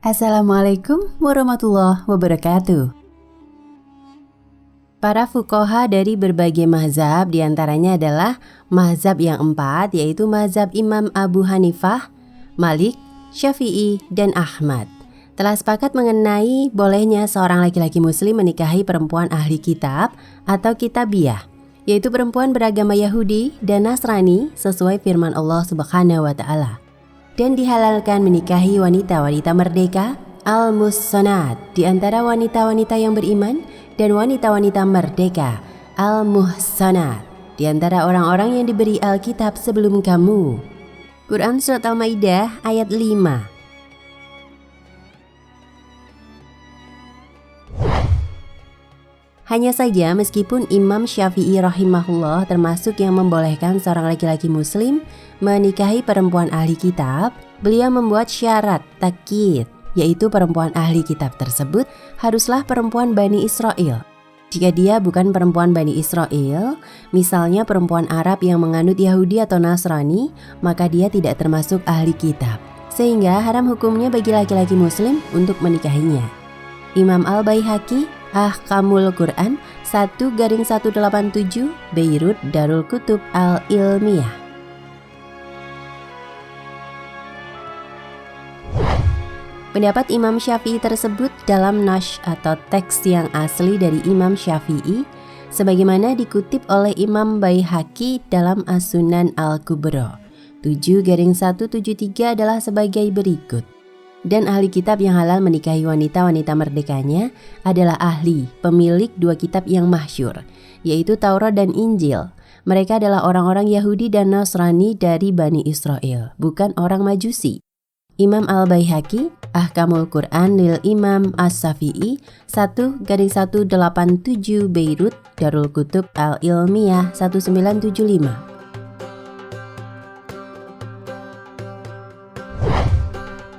Assalamualaikum warahmatullahi wabarakatuh. Para fuqaha dari berbagai mazhab diantaranya adalah mazhab yang 4, yaitu mazhab Imam Abu Hanifah, Malik, Syafi'i, dan Ahmad, telah sepakat mengenai bolehnya seorang laki-laki muslim menikahi perempuan ahli kitab atau kitabiyah, yaitu perempuan beragama Yahudi dan Nasrani sesuai firman Allah Subhanahu wa Ta'ala. Dan dihalalkan menikahi wanita-wanita merdeka al-muhsanat di antara wanita-wanita yang beriman dan wanita-wanita merdeka al-muhsanat di antara orang-orang yang diberi Alkitab sebelum kamu. Quran Surat Al-Maidah ayat 5. Hanya saja meskipun Imam Syafi'i rahimahullah termasuk yang membolehkan seorang laki-laki muslim menikahi perempuan ahli kitab, beliau membuat syarat takyid, yaitu perempuan ahli kitab tersebut haruslah perempuan Bani Israel. Jika dia bukan perempuan Bani Israel, misalnya perempuan Arab yang menganut Yahudi atau Nasrani, maka dia tidak termasuk ahli kitab, sehingga haram hukumnya bagi laki-laki muslim untuk menikahinya. Imam Al-Baihaqi Ahkamul Quran 1/187 Beirut Darul Kutub Al-Ilmiyah. Pendapat Imam Syafi'i tersebut dalam nash atau teks yang asli dari Imam Syafi'i sebagaimana dikutip oleh Imam Baihaqi dalam As-Sunan Al-Kubra 7/173 adalah sebagai berikut. Dan ahli kitab yang halal menikahi wanita-wanita merdekanya adalah ahli, pemilik 2 kitab yang masyhur, yaitu Taurat dan Injil. Mereka adalah orang-orang Yahudi dan Nasrani dari Bani Israel, bukan orang Majusi. Imam Al-Baihaqi, Ahkamul Quran lil Imam As-Syafi'i 1/187 Beirut Darul Kutub Al-Ilmiyah 1975.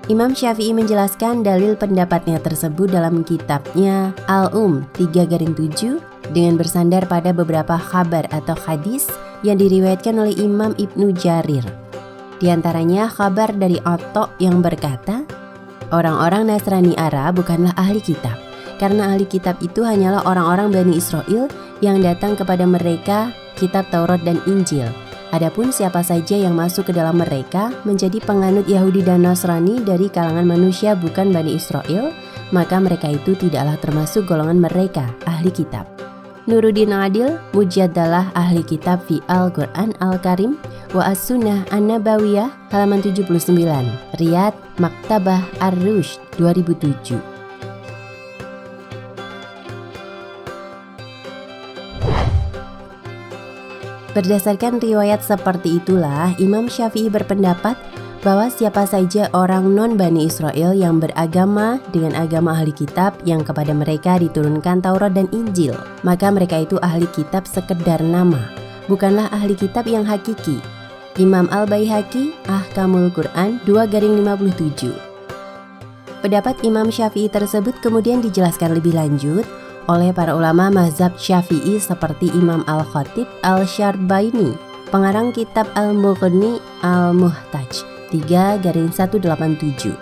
Imam Syafi'i menjelaskan dalil pendapatnya tersebut dalam kitabnya Al-Um 3/7 dengan bersandar pada beberapa khabar atau hadis yang diriwayatkan oleh Imam Ibnu Jarir. Di antaranya khabar dari Atha yang berkata, orang-orang Nasrani Arab bukanlah ahli kitab, karena ahli kitab itu hanyalah orang-orang Bani Israel yang datang kepada mereka kitab Taurat dan Injil. Adapun siapa saja yang masuk ke dalam mereka menjadi penganut Yahudi dan Nasrani dari kalangan manusia bukan Bani Israel, maka mereka itu tidaklah termasuk golongan mereka, ahli kitab. Nuruddin Adil, Mujadalah ahli kitab fi Al-Quran Al-Karim wa As-Sunnah An-Nabawiyah halaman 79, Riyadh, Maktabah Ar-Rushd 2007. Berdasarkan riwayat seperti itulah, Imam Syafi'i berpendapat bahwa siapa saja orang non-Bani Israel yang beragama dengan agama ahli kitab yang kepada mereka diturunkan Taurat dan Injil, maka mereka itu ahli kitab sekedar nama, bukanlah ahli kitab yang hakiki. Imam Al-Baihaqi, Ahkamul Quran 2/57. Pendapat Imam Syafi'i tersebut kemudian dijelaskan lebih lanjut oleh para ulama mazhab Syafi'i seperti Imam Al-Khatib Al-Syarbaini, pengarang kitab Al-Mughni Al-Muhtaj 3/187,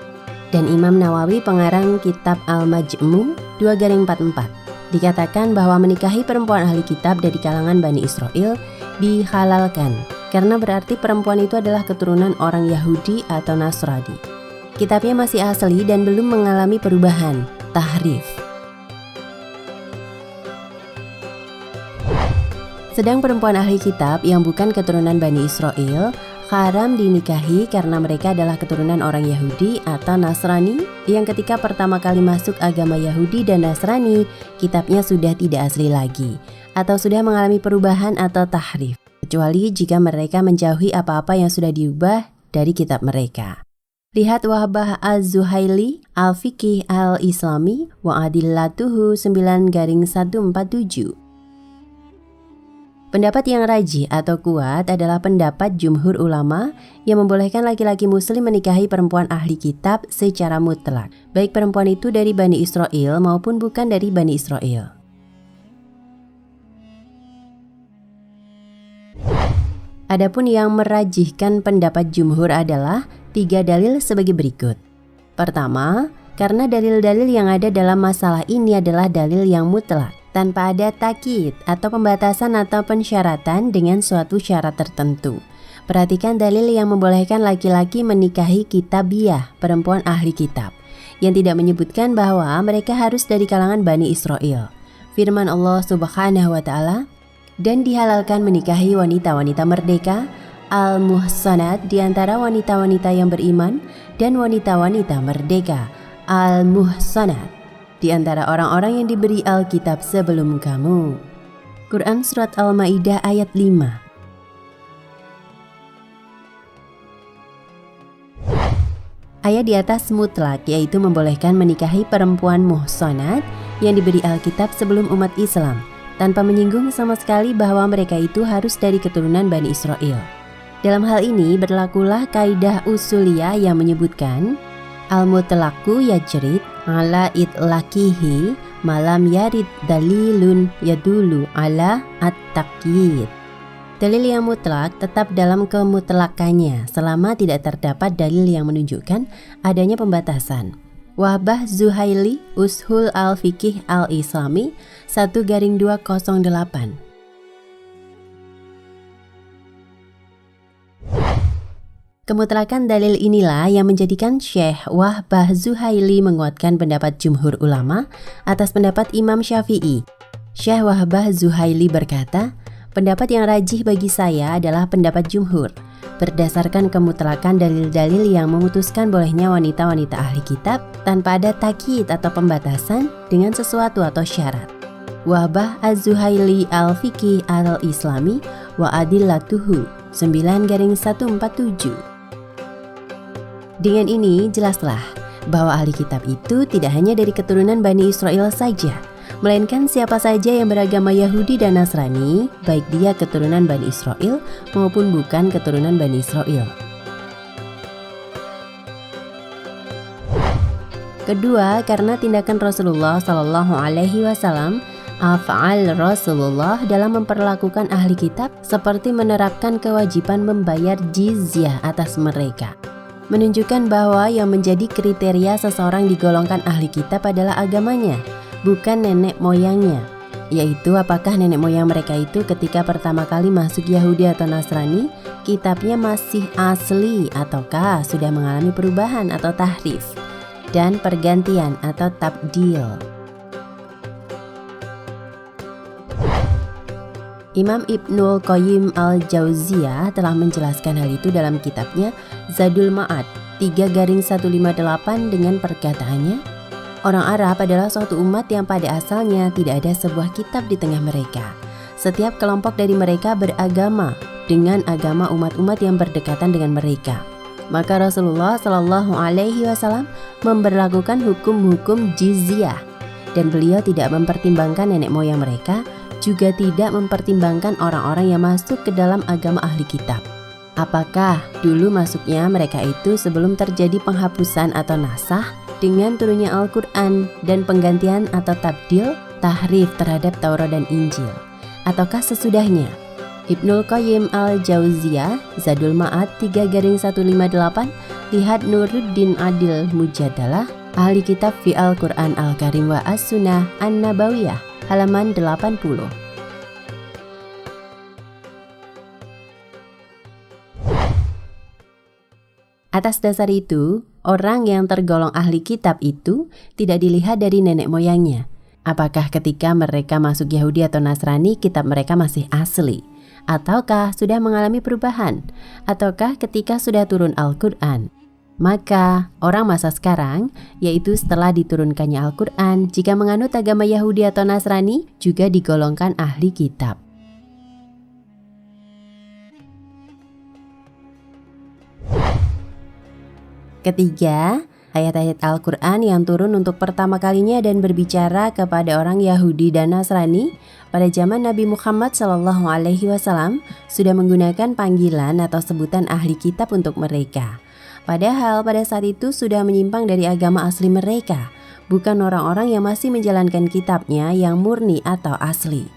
dan Imam Nawawi, pengarang kitab Al-Majmu' 2/44. Dikatakan bahwa menikahi perempuan ahli kitab dari kalangan Bani Israel dihalalkan, karena berarti perempuan itu adalah keturunan orang Yahudi atau Nasrani. Kitabnya masih asli dan belum mengalami perubahan, tahrif. Sedang perempuan ahli kitab yang bukan keturunan Bani Israel haram dinikahi karena mereka adalah keturunan orang Yahudi atau Nasrani yang ketika pertama kali masuk agama Yahudi dan Nasrani, kitabnya sudah tidak asli lagi atau sudah mengalami perubahan atau tahrif, kecuali jika mereka menjauhi apa-apa yang sudah diubah dari kitab mereka. Lihat Wahbah Az-Zuhaili Al-Fiqih Al-Islami wa Adillatuhu 9/147. Pendapat yang rajih atau kuat adalah pendapat jumhur ulama yang membolehkan laki-laki muslim menikahi perempuan ahli kitab secara mutlak, baik perempuan itu dari Bani Israel maupun bukan dari Bani Israel. Adapun yang merajihkan pendapat jumhur adalah 3 dalil sebagai berikut. Pertama, Karena dalil-dalil yang ada dalam masalah ini adalah dalil yang mutlak, tanpa ada takyid atau pembatasan atau pensyaratan dengan suatu syarat tertentu. Perhatikan dalil yang membolehkan laki-laki menikahi kitabiyah, perempuan ahli kitab, yang tidak menyebutkan bahwa mereka harus dari kalangan Bani Israel. Firman Allah Subhanahu wa Ta'ala, dan dihalalkan menikahi wanita-wanita merdeka, al-muhsanat di antara wanita-wanita yang beriman, dan wanita-wanita merdeka, al-muhsanat di antara orang-orang yang diberi Alkitab sebelum kamu. Quran Surat Al-Ma'idah ayat 5. Ayat di atas mutlak, yaitu membolehkan menikahi perempuan muhsanat yang diberi Alkitab sebelum umat Islam, tanpa menyinggung sama sekali bahwa mereka itu harus dari keturunan Bani Israel. Dalam hal ini berlakulah kaidah usuliyah yang menyebutkan al-mutlaqu yajrid ala itlaqihi malam yarid dalilun yadulu ala at-taqyid. Dalil yang mutlak tetap dalam kemutlakannya selama tidak terdapat dalil yang menunjukkan adanya pembatasan. Wahbah Zuhaili Ushul al-Fiqih al-Islami 1/208. Kemutlakan dalil inilah yang menjadikan Syekh Wahbah Zuhaili menguatkan pendapat jumhur ulama atas pendapat Imam Syafi'i. Syekh Wahbah Zuhaili berkata, pendapat yang rajih bagi saya adalah pendapat jumhur, berdasarkan kemutlakan dalil-dalil yang memutuskan bolehnya wanita-wanita ahli kitab tanpa ada takyid atau pembatasan dengan sesuatu atau syarat. Wahbah Az-Zuhaili al-Fiqih al-Islami wa adillatuhu 9/147. Dengan ini jelaslah bahwa ahli kitab itu tidak hanya dari keturunan Bani Israel saja, melainkan siapa saja yang beragama Yahudi dan Nasrani, baik dia keturunan Bani Israel maupun bukan keturunan Bani Israel. Kedua, karena tindakan Rasulullah Shallallahu Alaihi Wasallam, af'al Rasulullah dalam memperlakukan ahli kitab seperti menerapkan kewajiban membayar jizyah atas mereka, menunjukkan bahwa yang menjadi kriteria seseorang digolongkan ahli kitab adalah agamanya, bukan nenek moyangnya, yaitu apakah nenek moyang mereka itu ketika pertama kali masuk Yahudi atau Nasrani, kitabnya masih asli ataukah sudah mengalami perubahan atau tahrif dan pergantian atau tabdil. Imam Ibnul Qayyim al-Jauziyah telah menjelaskan hal itu dalam kitabnya Zadul Ma'ad 3/158 dengan perkataannya, orang Arab adalah suatu umat yang pada asalnya tidak ada sebuah kitab di tengah mereka. Setiap kelompok dari mereka beragama dengan agama umat-umat yang berdekatan dengan mereka. Maka Rasulullah Shallallahu Alaihi Wasallam memberlakukan hukum-hukum jizyah, dan beliau tidak mempertimbangkan nenek moyang mereka, juga tidak mempertimbangkan orang-orang yang masuk ke dalam agama ahli kitab. Apakah dulu masuknya mereka itu sebelum terjadi penghapusan atau nasah dengan turunnya Al-Quran dan penggantian atau tabdil, tahrif terhadap Taurat dan Injil, ataukah sesudahnya? Ibnul Qayyim al-Jauziyah Zadul Ma'ad 3/158, lihat Nuruddin Adil Mujadalah ahli kitab fi Al-Quran Al-Karim wa As-Sunnah An-Nabawiyah halaman 80. Atas dasar itu, orang yang tergolong ahli kitab itu tidak dilihat dari nenek moyangnya. Apakah ketika mereka masuk Yahudi atau Nasrani kitab mereka masih asli, ataukah sudah mengalami perubahan, ataukah ketika sudah turun Al-Quran. Maka orang masa sekarang, yaitu setelah diturunkannya Al-Quran, jika menganut agama Yahudi atau Nasrani, juga digolongkan ahli kitab. Ketiga, ayat-ayat Al-Quran yang turun untuk pertama kalinya dan berbicara kepada orang Yahudi dan Nasrani pada zaman Nabi Muhammad SAW sudah menggunakan panggilan atau sebutan ahli kitab untuk mereka. Padahal pada saat itu sudah menyimpang dari agama asli mereka, bukan orang-orang yang masih menjalankan kitabnya yang murni atau asli.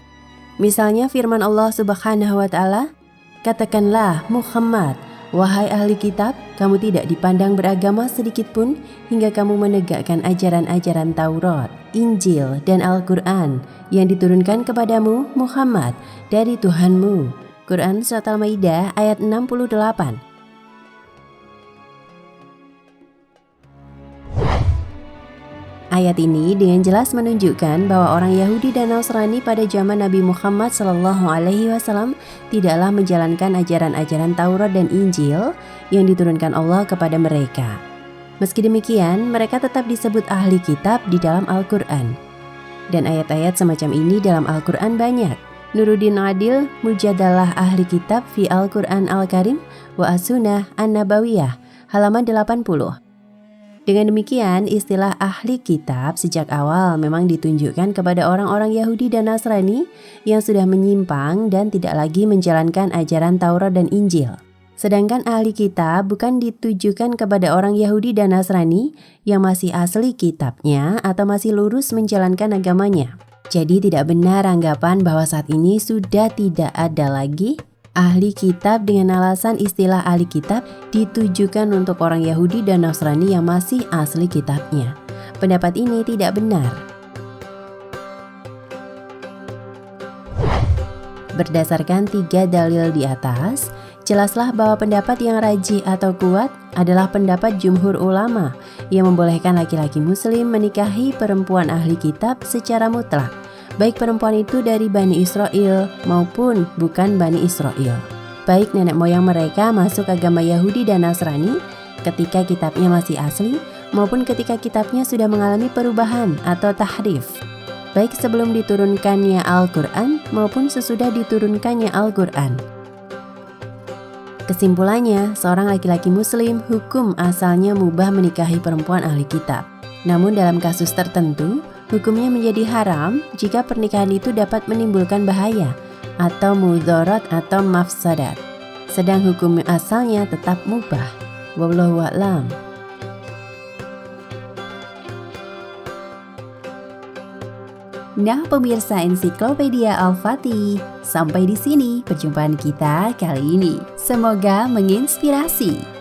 Misalnya firman Allah Subhanahu wa Ta'ala, katakanlah Muhammad, Wahai ahli kitab, kamu tidak dipandang beragama sedikit pun hingga kamu menegakkan ajaran-ajaran Taurat, Injil, dan Al-Quran yang diturunkan kepadamu Muhammad dari Tuhanmu. Quran Surat Al-Maidah ayat 68. Ayat ini dengan jelas menunjukkan bahwa orang Yahudi dan Nasrani pada zaman Nabi Muhammad SAW tidaklah menjalankan ajaran-ajaran Taurat dan Injil yang diturunkan Allah kepada mereka. Meski demikian, mereka tetap disebut ahli kitab di dalam Al-Quran. Dan ayat-ayat semacam ini dalam Al-Quran banyak. Nuruddin Adil, Mujadalah Ahli Kitab fi Al-Quran Al-Karim wa As-Sunnah An-Nabawiyah, halaman 80. Dengan demikian, istilah ahli kitab sejak awal memang ditunjukkan kepada orang-orang Yahudi dan Nasrani yang sudah menyimpang dan tidak lagi menjalankan ajaran Taurat dan Injil. Sedangkan ahli kitab bukan ditujukan kepada orang Yahudi dan Nasrani yang masih asli kitabnya atau masih lurus menjalankan agamanya. Jadi tidak benar anggapan bahwa saat ini sudah tidak ada lagi ahli kitab dengan alasan istilah ahli kitab ditujukan untuk orang Yahudi dan Nasrani yang masih asli kitabnya. Pendapat ini tidak benar. Berdasarkan 3 dalil di atas, jelaslah bahwa pendapat yang rajih atau kuat adalah pendapat jumhur ulama yang membolehkan laki-laki muslim menikahi perempuan ahli kitab secara mutlak, baik perempuan itu dari Bani Israel maupun bukan Bani Israel. Baik nenek moyang mereka masuk agama Yahudi dan Nasrani ketika kitabnya masih asli maupun ketika kitabnya sudah mengalami perubahan atau tahrif. Baik sebelum diturunkannya Al-Quran maupun sesudah diturunkannya Al-Quran. Kesimpulannya, seorang laki-laki muslim hukum asalnya mubah menikahi perempuan ahli kitab. Namun dalam kasus tertentu, hukumnya menjadi haram jika pernikahan itu dapat menimbulkan bahaya atau mudharat atau mafsadat. Sedang hukum asalnya tetap mubah. Wallahu a'lam. Nah pemirsa Ensiklopedia Al-Fatih, sampai di sini perjumpaan kita kali ini. Semoga menginspirasi.